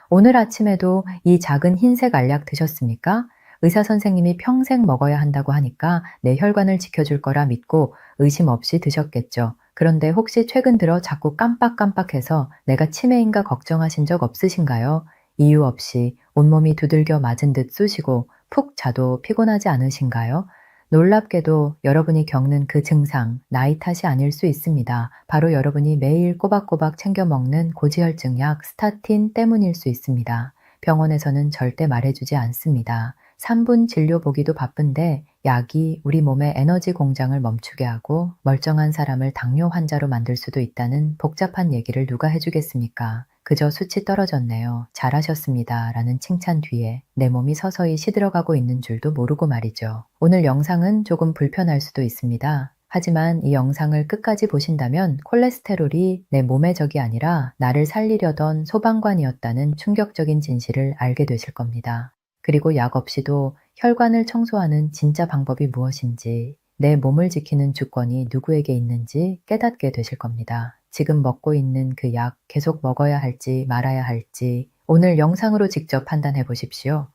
오늘 아침에도 이 작은 흰색 알약 드셨습니까? 의사 선생님이 평생 먹어야 한다고 하니까 내 혈관을 지켜줄 거라 믿고 의심 없이 드셨겠죠. 그런데 혹시 최근 들어 자꾸 깜빡깜빡해서 내가 치매인가 걱정하신 적 없으신가요? 이유 없이 온몸이 두들겨 맞은 듯 쑤시고 푹 자도 피곤하지 않으신가요? 놀랍게도 여러분이 겪는 그 증상, 나이 탓이 아닐 수 있습니다. 바로 여러분이 매일 꼬박꼬박 챙겨 먹는 고지혈증 약 스타틴 때문일 수 있습니다. 병원에서는 절대 말해주지 않습니다. 3분 진료 보기도 바쁜데 약이 우리 몸의 에너지 공장을 멈추게 하고 멀쩡한 사람을 당뇨 환자로 만들 수도 있다는 복잡한 얘기를 누가 해주겠습니까? 그저 수치 떨어졌네요. 잘하셨습니다. 라는 칭찬 뒤에 내 몸이 서서히 시들어가고 있는 줄도 모르고 말이죠. 오늘 영상은 조금 불편할 수도 있습니다. 하지만 이 영상을 끝까지 보신다면 콜레스테롤이 내 몸의 적이 아니라 나를 살리려던 소방관이었다는 충격적인 진실을 알게 되실 겁니다. 그리고 약 없이도 혈관을 청소하는 진짜 방법이 무엇인지, 내 몸을 지키는 주권이 누구에게 있는지 깨닫게 되실 겁니다. 지금 먹고 있는 그 약 계속 먹어야 할지 말아야 할지 오늘 영상으로 직접 판단해 보십시오.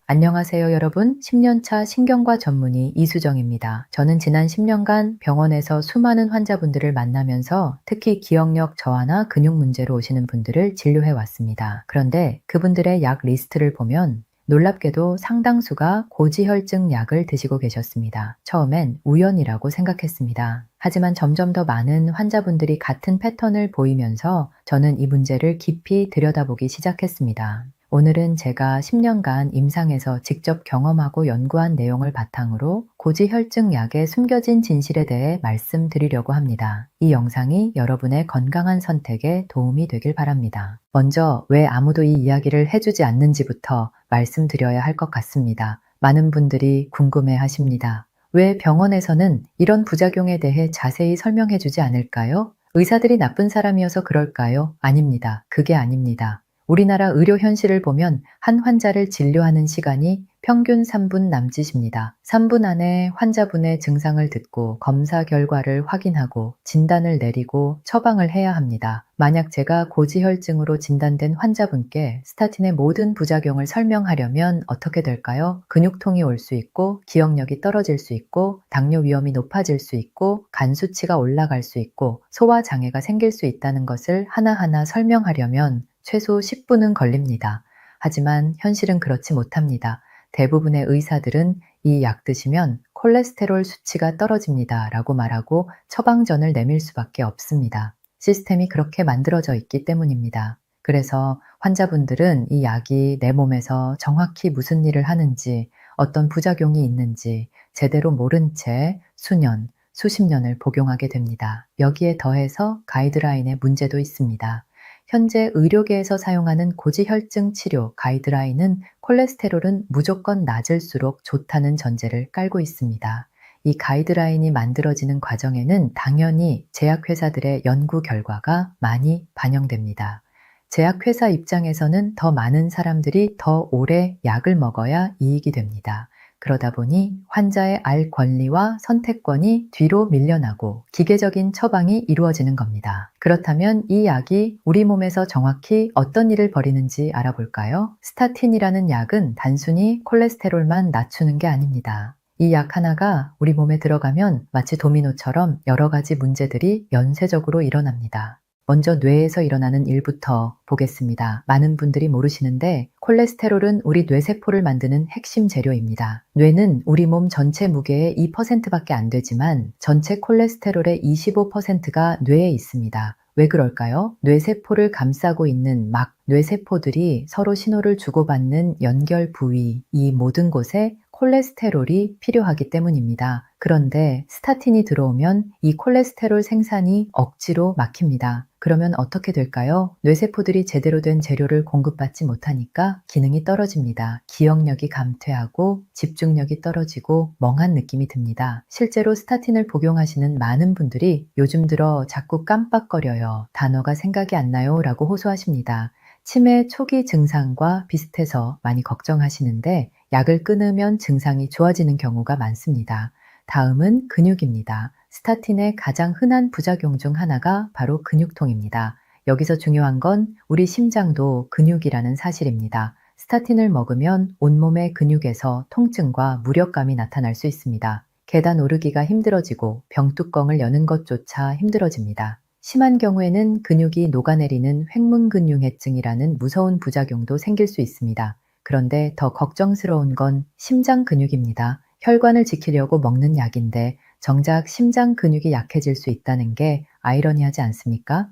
안녕하세요 여러분. 10년차 신경과 전문의 이수정입니다. 저는 지난 10년간 병원에서 수많은 환자분들을 만나면서 특히 기억력 저하나 근육 문제로 오시는 분들을 진료해 왔습니다. 그런데 그분들의 약 리스트를 보면 놀랍게도 상당수가 고지혈증 약을 드시고 계셨습니다. 처음엔 우연이라고 생각했습니다. 하지만 점점 더 많은 환자분들이 같은 패턴을 보이면서 저는 이 문제를 깊이 들여다보기 시작했습니다. 오늘은 제가 10년간 임상에서 직접 경험하고 연구한 내용을 바탕으로 고지혈증 약의 숨겨진 진실에 대해 말씀드리려고 합니다. 이 영상이 여러분의 건강한 선택에 도움이 되길 바랍니다. 먼저 왜 아무도 이 이야기를 해주지 않는지부터 말씀드려야 할 것 같습니다. 많은 분들이 궁금해 하십니다. 왜 병원에서는 이런 부작용에 대해 자세히 설명해주지 않을까요? 의사들이 나쁜 사람이어서 그럴까요? 아닙니다. 그게 아닙니다. 우리나라 의료 현실을 보면 한 환자를 진료하는 시간이 평균 3분 남짓입니다. 3분 안에 환자분의 증상을 듣고 검사 결과를 확인하고 진단을 내리고 처방을 해야 합니다. 만약 제가 고지혈증으로 진단된 환자분께 스타틴의 모든 부작용을 설명하려면 어떻게 될까요? 근육통이 올 수 있고 기억력이 떨어질 수 있고 당뇨 위험이 높아질 수 있고 간 수치가 올라갈 수 있고 소화 장애가 생길 수 있다는 것을 하나하나 설명하려면 최소 10분은 걸립니다. 하지만 현실은 그렇지 못합니다. 대부분의 의사들은 이 약 드시면 콜레스테롤 수치가 떨어집니다 라고 말하고 처방전을 내밀 수밖에 없습니다. 시스템이 그렇게 만들어져 있기 때문입니다. 그래서 환자분들은 이 약이 내 몸에서 정확히 무슨 일을 하는지, 어떤 부작용이 있는지 제대로 모른 채 수년, 수십 년을 복용하게 됩니다. 여기에 더해서 가이드라인의 문제도 있습니다. 현재 의료계에서 사용하는 고지혈증 치료 가이드라인은 콜레스테롤은 무조건 낮을수록 좋다는 전제를 깔고 있습니다. 이 가이드라인이 만들어지는 과정에는 당연히 제약회사들의 연구 결과가 많이 반영됩니다. 제약회사 입장에서는 더 많은 사람들이 더 오래 약을 먹어야 이익이 됩니다. 그러다 보니 환자의 알 권리와 선택권이 뒤로 밀려나고 기계적인 처방이 이루어지는 겁니다. 그렇다면 이 약이 우리 몸에서 정확히 어떤 일을 벌이는지 알아볼까요? 스타틴이라는 약은 단순히 콜레스테롤만 낮추는 게 아닙니다. 이 약 하나가 우리 몸에 들어가면 마치 도미노처럼 여러 가지 문제들이 연쇄적으로 일어납니다. 먼저 뇌에서 일어나는 일부터 보겠습니다. 많은 분들이 모르시는데 콜레스테롤은 우리 뇌세포를 만드는 핵심 재료입니다. 뇌는 우리 몸 전체 무게의 2%밖에 안 되지만 전체 콜레스테롤의 25%가 뇌에 있습니다. 왜 그럴까요? 뇌세포를 감싸고 있는 막 뇌세포들이 서로 신호를 주고받는 연결 부위, 이 모든 곳에 콜레스테롤이 필요하기 때문입니다. 그런데 스타틴이 들어오면 이 콜레스테롤 생산이 억지로 막힙니다. 그러면 어떻게 될까요? 뇌세포들이 제대로 된 재료를 공급받지 못하니까 기능이 떨어집니다. 기억력이 감퇴하고 집중력이 떨어지고 멍한 느낌이 듭니다. 실제로 스타틴을 복용하시는 많은 분들이 요즘 들어 자꾸 깜빡거려요. 단어가 생각이 안 나요 라고 호소하십니다. 치매 초기 증상과 비슷해서 많이 걱정하시는데 약을 끊으면 증상이 좋아지는 경우가 많습니다. 다음은 근육입니다. 스타틴의 가장 흔한 부작용 중 하나가 바로 근육통입니다. 여기서 중요한 건 우리 심장도 근육이라는 사실입니다. 스타틴을 먹으면 온몸의 근육에서 통증과 무력감이 나타날 수 있습니다. 계단 오르기가 힘들어지고 병뚜껑을 여는 것조차 힘들어집니다. 심한 경우에는 근육이 녹아내리는 횡문근융해증이라는 무서운 부작용도 생길 수 있습니다. 그런데 더 걱정스러운 건 심장 근육입니다. 혈관을 지키려고 먹는 약인데 정작 심장 근육이 약해질 수 있다는 게 아이러니하지 않습니까?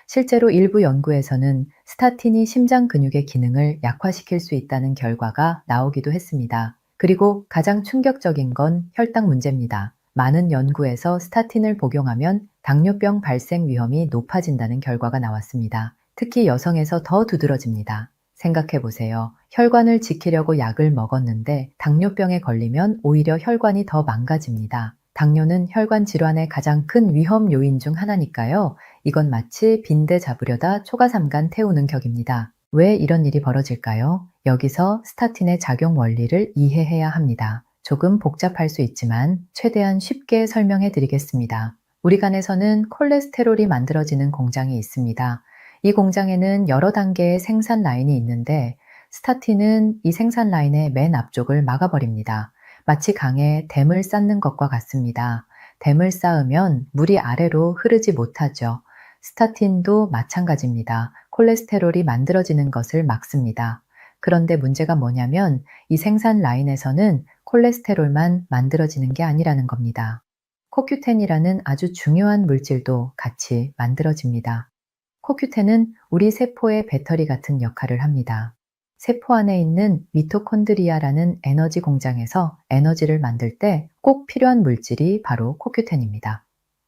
실제로 일부 연구에서는 스타틴이 심장 근육의 기능을 약화시킬 수 있다는 결과가 나오기도 했습니다. 그리고 가장 충격적인 건 혈당 문제입니다. 많은 연구에서 스타틴을 복용하면 당뇨병 발생 위험이 높아진다는 결과가 나왔습니다. 특히 여성에서 더 두드러집니다. 생각해 보세요. 혈관을 지키려고 약을 먹었는데 당뇨병에 걸리면 오히려 혈관이 더 망가집니다. 당뇨는 혈관 질환의 가장 큰 위험 요인 중 하나니까요. 이건 마치 빈대 잡으려다 초가삼간 태우는 격입니다. 왜 이런 일이 벌어질까요? 여기서 스타틴의 작용 원리를 이해해야 합니다. 조금 복잡할 수 있지만 최대한 쉽게 설명해 드리겠습니다. 우리 간에서는 콜레스테롤이 만들어지는 공장이 있습니다. 이 공장에는 여러 단계의 생산 라인이 있는데 스타틴은 이 생산 라인의 맨 앞쪽을 막아버립니다. 마치 강에 댐을 쌓는 것과 같습니다. 댐을 쌓으면 물이 아래로 흐르지 못하죠. 스타틴도 마찬가지입니다. 콜레스테롤이 만들어지는 것을 막습니다. 그런데 문제가 뭐냐면 이 생산 라인에서는 콜레스테롤만 만들어지는 게 아니라는 겁니다. 코큐텐이라는 아주 중요한 물질도 같이 만들어집니다. 코큐텐은 우리 세포의 배터리 같은 역할을 합니다. 세포 안에 있는 미토콘드리아라는 에너지 공장에서 에너지를 만들 때 꼭 필요한 물질이 바로 코큐텐입니다.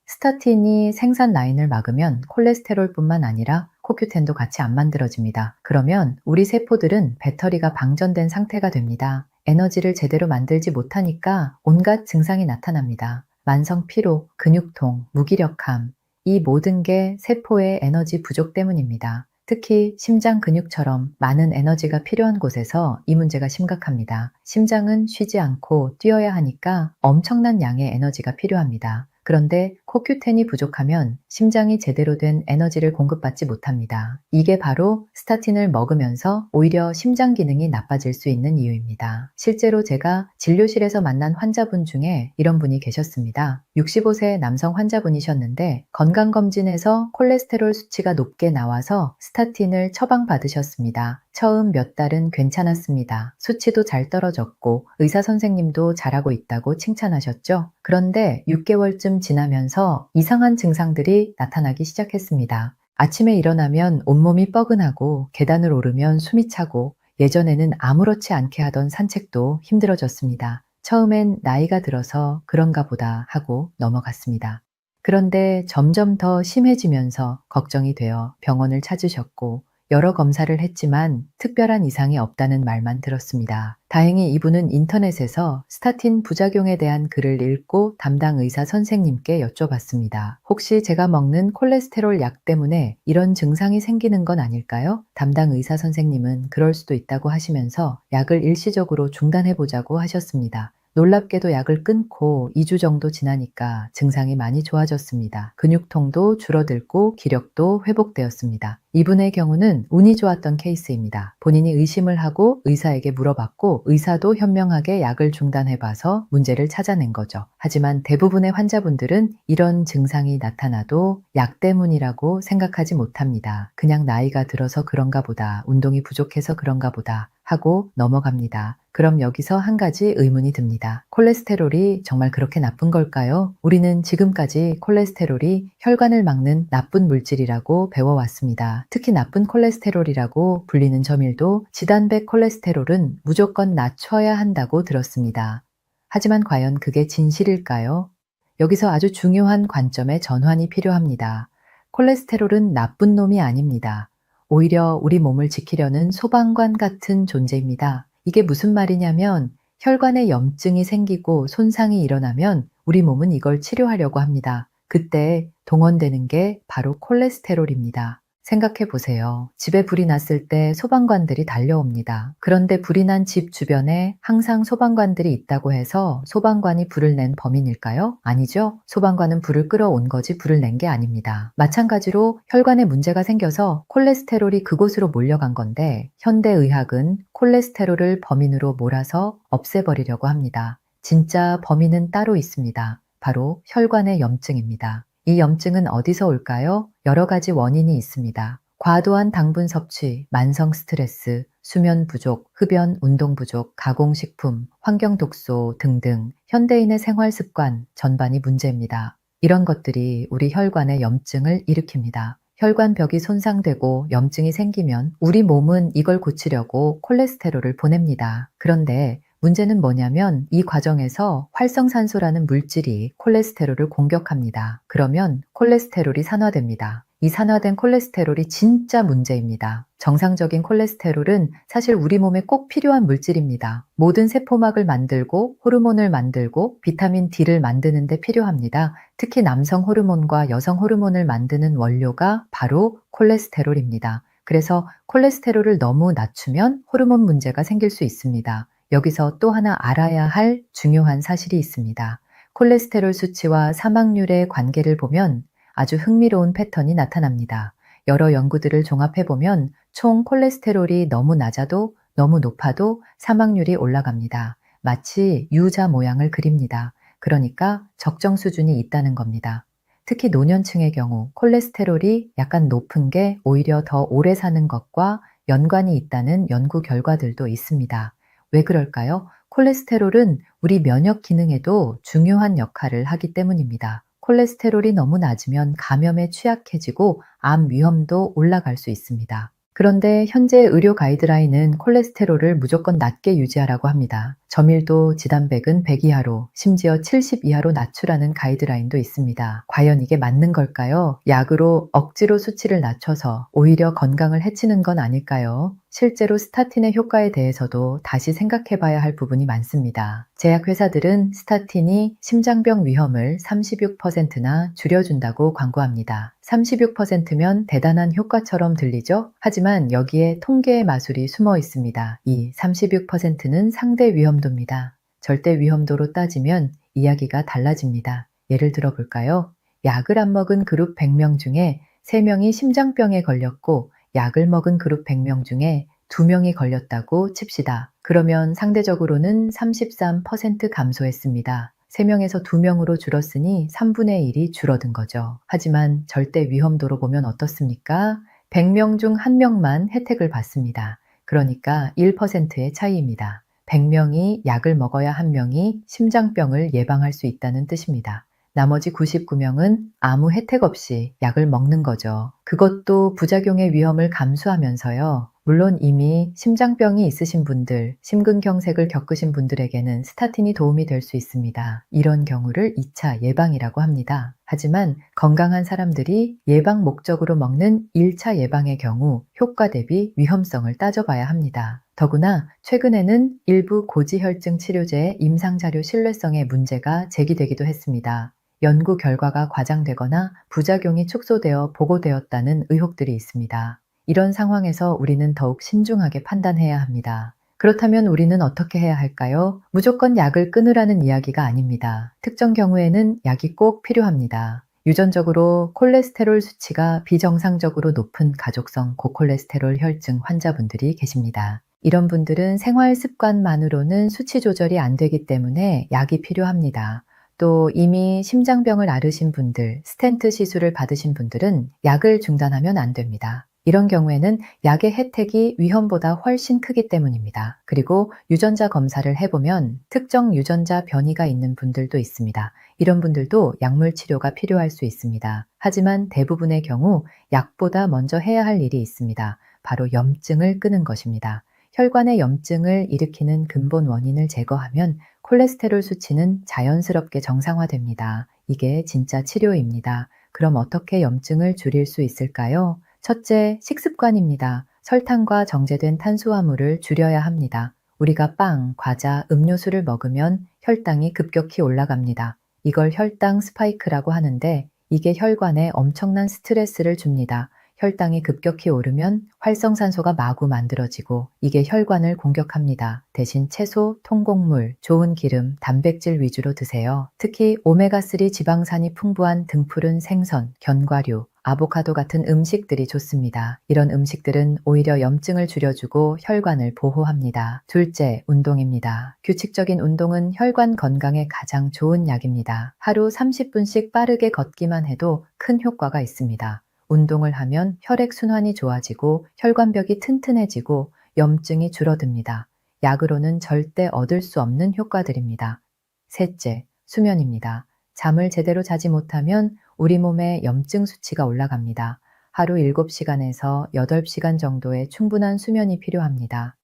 스타틴이 생산 라인을 막으면 콜레스테롤뿐만 아니라 코큐텐도 같이 안 만들어집니다. 그러면 우리 세포들은 배터리가 방전된 상태가 됩니다. 에너지를 제대로 만들지 못하니까 온갖 증상이 나타납니다. 만성 피로, 근육통, 무기력함, 이 모든 게 세포의 에너지 부족 때문입니다. 특히 심장 근육처럼 많은 에너지가 필요한 곳에서 이 문제가 심각합니다. 심장은 쉬지 않고 뛰어야 하니까 엄청난 양의 에너지가 필요합니다. 그런데 코큐텐이 부족하면 심장이 제대로 된 에너지를 공급받지 못합니다. 이게 바로 스타틴을 먹으면서 오히려 심장 기능이 나빠질 수 있는 이유입니다. 실제로 제가 진료실에서 만난 환자분 중에 이런 분이 계셨습니다. 65세 남성 환자분이셨는데 건강검진에서 콜레스테롤 수치가 높게 나와서 스타틴을 처방받으셨습니다. 처음 몇 달은 괜찮았습니다. 수치도 잘 떨어졌고 의사 선생님도 잘하고 있다고 칭찬하셨죠. 그런데 6개월쯤 지나면서 이상한 증상들이 나타나기 시작했습니다. 아침에 일어나면 온몸이 뻐근하고 계단을 오르면 숨이 차고 예전에는 아무렇지 않게 하던 산책도 힘들어졌습니다. 처음엔 나이가 들어서 그런가 보다 하고 넘어갔습니다. 그런데 점점 더 심해지면서 걱정이 되어 병원을 찾으셨고 여러 검사를 했지만 특별한 이상이 없다는 말만 들었습니다. 다행히 이분은 인터넷에서 스타틴 부작용에 대한 글을 읽고 담당 의사 선생님께 여쭤봤습니다. 혹시 제가 먹는 콜레스테롤 약 때문에 이런 증상이 생기는 건 아닐까요? 담당 의사 선생님은 그럴 수도 있다고 하시면서 약을 일시적으로 중단해보자고 하셨습니다. 놀랍게도 약을 끊고 2주 정도 지나니까 증상이 많이 좋아졌습니다. 근육통도 줄어들고 기력도 회복되었습니다. 이분의 경우는 운이 좋았던 케이스입니다. 본인이 의심을 하고 의사에게 물어봤고 의사도 현명하게 약을 중단해봐서 문제를 찾아낸 거죠. 하지만 대부분의 환자분들은 이런 증상이 나타나도 약 때문이라고 생각하지 못합니다. 그냥 나이가 들어서 그런가 보다, 운동이 부족해서 그런가 보다 하고 넘어갑니다. 그럼 여기서 한 가지 의문이 듭니다. 콜레스테롤이 정말 그렇게 나쁜 걸까요? 우리는 지금까지 콜레스테롤이 혈관을 막는 나쁜 물질이라고 배워왔습니다. 특히 나쁜 콜레스테롤이라고 불리는 점일도 지단백 콜레스테롤은 무조건 낮춰야 한다고 들었습니다. 하지만 과연 그게 진실일까요? 여기서 아주 중요한 관점의 전환이 필요합니다. 콜레스테롤은 나쁜 놈이 아닙니다. 오히려 우리 몸을 지키려는 소방관 같은 존재입니다. 이게 무슨 말이냐면 혈관에 염증이 생기고 손상이 일어나면 우리 몸은 이걸 치료하려고 합니다. 그때 동원되는 게 바로 콜레스테롤입니다. 생각해 보세요. 집에 불이 났을 때 소방관들이 달려옵니다. 그런데 불이 난 집 주변에 항상 소방관들이 있다고 해서 소방관이 불을 낸 범인일까요? 아니죠. 소방관은 불을 끌어온 거지 불을 낸 게 아닙니다. 마찬가지로 혈관에 문제가 생겨서 콜레스테롤이 그곳으로 몰려간 건데 현대의학은 콜레스테롤을 범인으로 몰아서 없애버리려고 합니다. 진짜 범인은 따로 있습니다. 바로 혈관의 염증입니다. 이 염증은 어디서 올까요? 여러 가지 원인이 있습니다. 과도한 당분 섭취, 만성 스트레스, 수면 부족, 흡연, 운동 부족, 가공식품, 환경 독소 등등 현대인의 생활 습관 전반이 문제입니다. 이런 것들이 우리 혈관의 염증을 일으킵니다. 혈관벽이 손상되고 염증이 생기면 우리 몸은 이걸 고치려고 콜레스테롤을 보냅니다. 그런데 문제는 뭐냐면 이 과정에서 활성산소라는 물질이 콜레스테롤을 공격합니다. 그러면 콜레스테롤이 산화됩니다. 이 산화된 콜레스테롤이 진짜 문제입니다. 정상적인 콜레스테롤은 사실 우리 몸에 꼭 필요한 물질입니다. 모든 세포막을 만들고 호르몬을 만들고 비타민 D를 만드는 데 필요합니다. 특히 남성 호르몬과 여성 호르몬을 만드는 원료가 바로 콜레스테롤입니다. 그래서 콜레스테롤을 너무 낮추면 호르몬 문제가 생길 수 있습니다. 여기서 또 하나 알아야 할 중요한 사실이 있습니다. 콜레스테롤 수치와 사망률의 관계를 보면 아주 흥미로운 패턴이 나타납니다. 여러 연구들을 종합해보면 총 콜레스테롤이 너무 낮아도 너무 높아도 사망률이 올라갑니다. 마치 U자 모양을 그립니다. 그러니까 적정 수준이 있다는 겁니다. 특히 노년층의 경우 콜레스테롤이 약간 높은 게 오히려 더 오래 사는 것과 연관이 있다는 연구 결과들도 있습니다. 왜 그럴까요? 콜레스테롤은 우리 면역 기능에도 중요한 역할을 하기 때문입니다. 콜레스테롤이 너무 낮으면 감염에 취약해지고 암 위험도 올라갈 수 있습니다. 그런데 현재 의료 가이드라인은 콜레스테롤을 무조건 낮게 유지하라고 합니다. 저밀도 지단백은 100 이하로, 심지어 70 이하로 낮추라는 가이드라인도 있습니다. 과연 이게 맞는 걸까요? 약으로 억지로 수치를 낮춰서 오히려 건강을 해치는 건 아닐까요? 실제로 스타틴의 효과에 대해서도 다시 생각해 봐야 할 부분이 많습니다. 제약회사들은 스타틴이 심장병 위험을 36%나 줄여준다고 광고합니다. 36%면 대단한 효과처럼 들리죠? 하지만 여기에 통계의 마술이 숨어 있습니다. 이 36%는 상대 위험도입니다. 절대 위험도로 따지면 이야기가 달라집니다. 예를 들어 볼까요? 약을 안 먹은 그룹 100명 중에 3명이 심장병에 걸렸고 약을 먹은 그룹 100명 중에 2명이 걸렸다고 칩시다. 그러면 상대적으로는 33% 감소했습니다. 3명에서 2명으로 줄었으니 3분의 1이 줄어든 거죠. 하지만 절대 위험도로 보면 어떻습니까? 100명 중 1명만 혜택을 받습니다. 그러니까 1%의 차이입니다. 100명이 약을 먹어야 1명이 심장병을 예방할 수 있다는 뜻입니다. 나머지 99명은 아무 혜택 없이 약을 먹는 거죠. 그것도 부작용의 위험을 감수하면서요. 물론 이미 심장병이 있으신 분들, 심근경색을 겪으신 분들에게는 스타틴이 도움이 될 수 있습니다. 이런 경우를 2차 예방이라고 합니다. 하지만 건강한 사람들이 예방 목적으로 먹는 1차 예방의 경우 효과 대비 위험성을 따져봐야 합니다. 더구나 최근에는 일부 고지혈증 치료제의 임상자료 신뢰성에 문제가 제기되기도 했습니다. 연구 결과가 과장되거나 부작용이 축소되어 보고되었다는 의혹들이 있습니다. 이런 상황에서 우리는 더욱 신중하게 판단해야 합니다. 그렇다면 우리는 어떻게 해야 할까요? 무조건 약을 끊으라는 이야기가 아닙니다. 특정 경우에는 약이 꼭 필요합니다. 유전적으로 콜레스테롤 수치가 비정상적으로 높은 가족성 고콜레스테롤 혈증 환자분들이 계십니다. 이런 분들은 생활 습관만으로는 수치 조절이 안 되기 때문에 약이 필요합니다. 또 이미 심장병을 앓으신 분들, 스텐트 시술을 받으신 분들은 약을 중단하면 안 됩니다. 이런 경우에는 약의 혜택이 위험보다 훨씬 크기 때문입니다. 그리고 유전자 검사를 해보면 특정 유전자 변이가 있는 분들도 있습니다. 이런 분들도 약물 치료가 필요할 수 있습니다. 하지만 대부분의 경우 약보다 먼저 해야 할 일이 있습니다. 바로 염증을 끄는 것입니다. 혈관의 염증을 일으키는 근본 원인을 제거하면 콜레스테롤 수치는 자연스럽게 정상화됩니다. 이게 진짜 치료입니다. 그럼 어떻게 염증을 줄일 수 있을까요? 첫째, 식습관입니다. 설탕과 정제된 탄수화물을 줄여야 합니다. 우리가 빵, 과자, 음료수를 먹으면 혈당이 급격히 올라갑니다. 이걸 혈당 스파이크라고 하는데 이게 혈관에 엄청난 스트레스를 줍니다. 혈당이 급격히 오르면 활성산소가 마구 만들어지고 이게 혈관을 공격합니다. 대신 채소, 통곡물, 좋은 기름, 단백질 위주로 드세요. 특히 오메가3 지방산이 풍부한 등푸른 생선, 견과류, 아보카도 같은 음식들이 좋습니다. 이런 음식들은 오히려 염증을 줄여주고 혈관을 보호합니다. 둘째, 운동입니다. 규칙적인 운동은 혈관 건강에 가장 좋은 약입니다. 하루 30분씩 빠르게 걷기만 해도 큰 효과가 있습니다. 운동을 하면 혈액순환이 좋아지고 혈관벽이 튼튼해지고 염증이 줄어듭니다. 약으로는 절대 얻을 수 없는 효과들입니다. 셋째, 수면입니다. 잠을 제대로 자지 못하면 우리 몸의 염증 수치가 올라갑니다. 하루 7시간에서 8시간 정도의 충분한 수면이 필요합니다.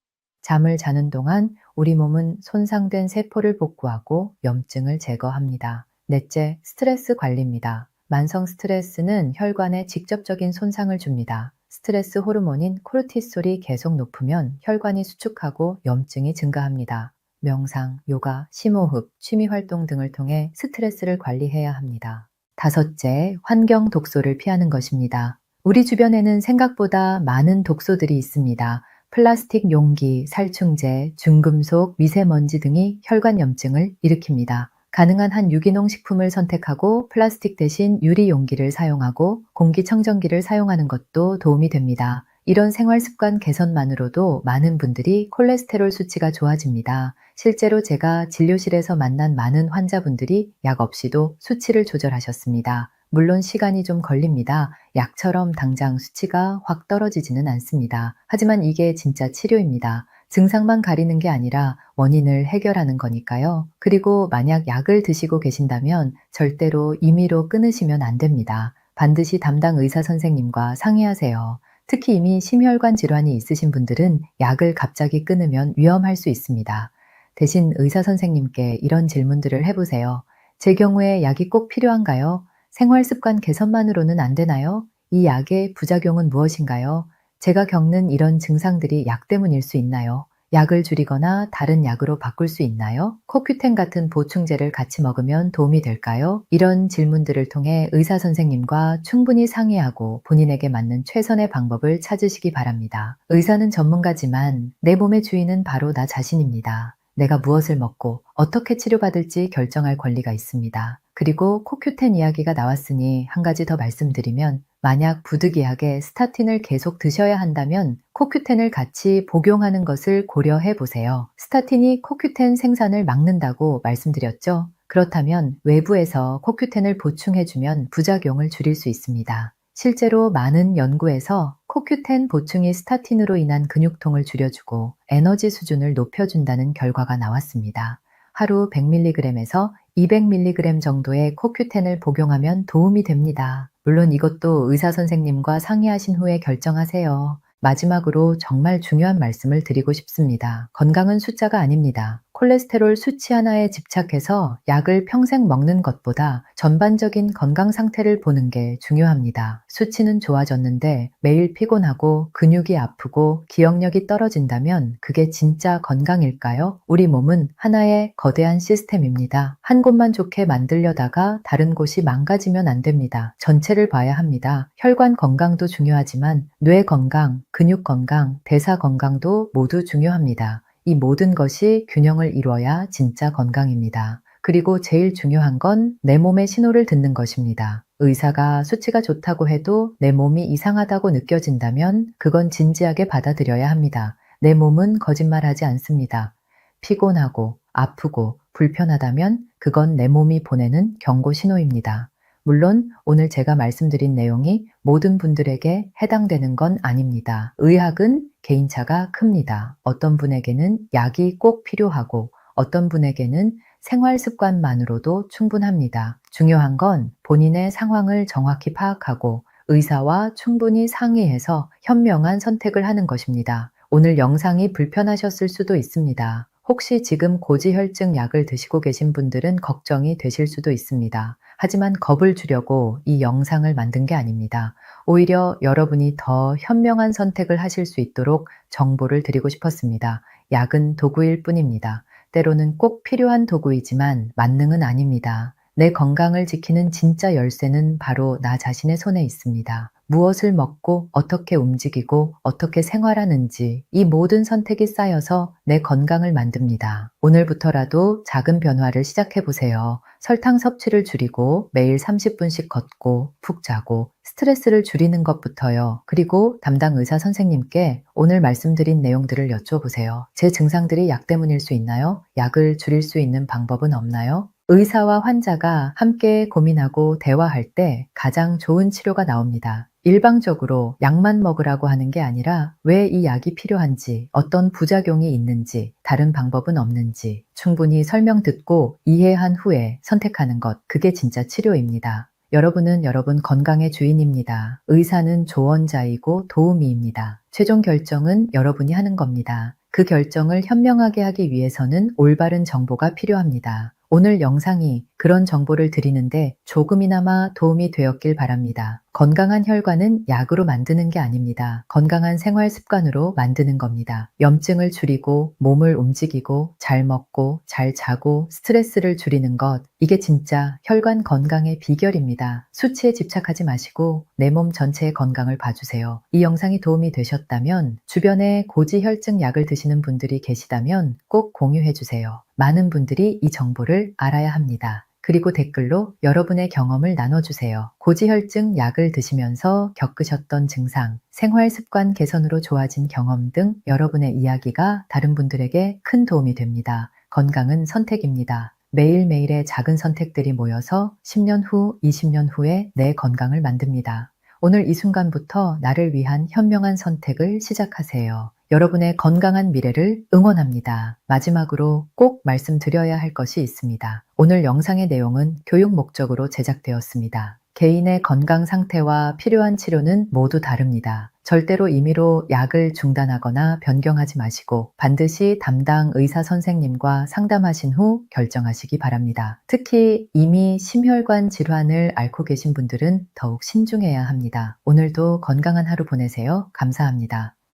잠을 자는 동안 우리 몸은 손상된 세포를 복구하고 염증을 제거합니다. 넷째, 스트레스 관리입니다. 만성 스트레스는 혈관에 직접적인 손상을 줍니다. 스트레스 호르몬인 코르티솔이 계속 높으면 혈관이 수축하고 염증이 증가합니다. 명상, 요가, 심호흡, 취미활동 등을 통해 스트레스를 관리해야 합니다. 다섯째, 환경 독소를 피하는 것입니다. 우리 주변에는 생각보다 많은 독소들이 있습니다. 플라스틱 용기, 살충제, 중금속, 미세먼지 등이 혈관 염증을 일으킵니다. 가능한 한 유기농 식품을 선택하고 플라스틱 대신 유리 용기를 사용하고 공기청정기를 사용하는 것도 도움이 됩니다. 이런 생활 습관 개선만으로도 많은 분들이 콜레스테롤 수치가 좋아집니다. 실제로 제가 진료실에서 만난 많은 환자분들이 약 없이도 수치를 조절하셨습니다. 물론 시간이 좀 걸립니다. 약처럼 당장 수치가 확 떨어지지는 않습니다. 하지만 이게 진짜 치료입니다. 증상만 가리는 게 아니라 원인을 해결하는 거니까요. 그리고 만약 약을 드시고 계신다면 절대로 임의로 끊으시면 안 됩니다. 반드시 담당 의사 선생님과 상의하세요. 특히 이미 심혈관 질환이 있으신 분들은 약을 갑자기 끊으면 위험할 수 있습니다. 대신 의사 선생님께 이런 질문들을 해보세요. 제 경우에 약이 꼭 필요한가요? 생활 습관 개선만으로는 안 되나요? 이 약의 부작용은 무엇인가요? 제가 겪는 이런 증상들이 약 때문일 수 있나요? 약을 줄이거나 다른 약으로 바꿀 수 있나요? 코큐텐 같은 보충제를 같이 먹으면 도움이 될까요? 이런 질문들을 통해 의사 선생님과 충분히 상의하고 본인에게 맞는 최선의 방법을 찾으시기 바랍니다. 의사는 전문가지만 내 몸의 주인은 바로 나 자신입니다. 내가 무엇을 먹고 어떻게 치료받을지 결정할 권리가 있습니다. 그리고 코큐텐 이야기가 나왔으니 한 가지 더 말씀드리면 만약 부득이하게 스타틴을 계속 드셔야 한다면 코큐텐을 같이 복용하는 것을 고려해 보세요. 스타틴이 코큐텐 생산을 막는다고 말씀드렸죠? 그렇다면 외부에서 코큐텐을 보충해주면 부작용을 줄일 수 있습니다. 실제로 많은 연구에서 코큐텐 보충이 스타틴으로 인한 근육통을 줄여주고 에너지 수준을 높여준다는 결과가 나왔습니다. 하루 100mg에서 200mg 정도의 코큐텐을 복용하면 도움이 됩니다. 물론 이것도 의사 선생님과 상의하신 후에 결정하세요. 마지막으로 정말 중요한 말씀을 드리고 싶습니다. 건강은 숫자가 아닙니다. 콜레스테롤 수치 하나에 집착해서 약을 평생 먹는 것보다 전반적인 건강 상태를 보는 게 중요합니다. 수치는 좋아졌는데 매일 피곤하고 근육이 아프고 기억력이 떨어진다면 그게 진짜 건강일까요? 우리 몸은 하나의 거대한 시스템입니다. 한 곳만 좋게 만들려다가 다른 곳이 망가지면 안 됩니다. 전체를 봐야 합니다. 혈관 건강도 중요하지만 뇌 건강, 근육 건강, 대사 건강도 모두 중요합니다. 이 모든 것이 균형을 이루어야 진짜 건강입니다. 그리고 제일 중요한 건 내 몸의 신호를 듣는 것입니다. 의사가 수치가 좋다고 해도 내 몸이 이상하다고 느껴진다면 그건 진지하게 받아들여야 합니다. 내 몸은 거짓말하지 않습니다. 피곤하고 아프고 불편하다면 그건 내 몸이 보내는 경고 신호입니다. 물론 오늘 제가 말씀드린 내용이 모든 분들에게 해당되는 건 아닙니다. 의학은 개인차가 큽니다. 어떤 분에게는 약이 꼭 필요하고 어떤 분에게는 생활 습관만으로도 충분합니다. 중요한 건 본인의 상황을 정확히 파악하고 의사와 충분히 상의해서 현명한 선택을 하는 것입니다. 오늘 영상이 불편하셨을 수도 있습니다. 혹시 지금 고지혈증 약을 드시고 계신 분들은 걱정이 되실 수도 있습니다. 하지만 겁을 주려고 이 영상을 만든 게 아닙니다. 오히려 여러분이 더 현명한 선택을 하실 수 있도록 정보를 드리고 싶었습니다. 약은 도구일 뿐입니다. 때로는 꼭 필요한 도구이지만 만능은 아닙니다. 내 건강을 지키는 진짜 열쇠는 바로 나 자신의 손에 있습니다. 무엇을 먹고 어떻게 움직이고 어떻게 생활하는지 이 모든 선택이 쌓여서 내 건강을 만듭니다. 오늘부터라도 작은 변화를 시작해 보세요. 설탕 섭취를 줄이고 매일 30분씩 걷고 푹 자고 스트레스를 줄이는 것부터요. 그리고 담당 의사 선생님께 오늘 말씀드린 내용들을 여쭤보세요. 제 증상들이 약 때문일 수 있나요? 약을 줄일 수 있는 방법은 없나요? 의사와 환자가 함께 고민하고 대화할 때 가장 좋은 치료가 나옵니다. 일방적으로 약만 먹으라고 하는 게 아니라 왜 이 약이 필요한지, 어떤 부작용이 있는지, 다른 방법은 없는지 충분히 설명 듣고 이해한 후에 선택하는 것, 그게 진짜 치료입니다. 여러분은 여러분 건강의 주인입니다. 의사는 조언자이고 도우미입니다. 최종 결정은 여러분이 하는 겁니다. 그 결정을 현명하게 하기 위해서는 올바른 정보가 필요합니다. 오늘 영상이 그런 정보를 드리는데 조금이나마 도움이 되었길 바랍니다. 건강한 혈관은 약으로 만드는 게 아닙니다. 건강한 생활 습관으로 만드는 겁니다. 염증을 줄이고 몸을 움직이고 잘 먹고 잘 자고 스트레스를 줄이는 것, 이게 진짜 혈관 건강의 비결입니다. 수치에 집착하지 마시고 내 몸 전체의 건강을 봐주세요. 이 영상이 도움이 되셨다면 주변에 고지혈증 약을 드시는 분들이 계시다면 꼭 공유해 주세요. 많은 분들이 이 정보를 알아야 합니다. 그리고 댓글로 여러분의 경험을 나눠주세요. 고지혈증 약을 드시면서 겪으셨던 증상, 생활 습관 개선으로 좋아진 경험 등 여러분의 이야기가 다른 분들에게 큰 도움이 됩니다. 건강은 선택입니다. 매일매일의 작은 선택들이 모여서 10년 후, 20년 후에 내 건강을 만듭니다. 오늘 이 순간부터 나를 위한 현명한 선택을 시작하세요. 여러분의 건강한 미래를 응원합니다. 마지막으로 꼭 말씀드려야 할 것이 있습니다. 오늘 영상의 내용은 교육 목적으로 제작되었습니다. 개인의 건강 상태와 필요한 치료는 모두 다릅니다. 절대로 임의로 약을 중단하거나 변경하지 마시고 반드시 담당 의사 선생님과 상담하신 후 결정하시기 바랍니다. 특히 이미 심혈관 질환을 앓고 계신 분들은 더욱 신중해야 합니다. 오늘도 건강한 하루 보내세요. 감사합니다.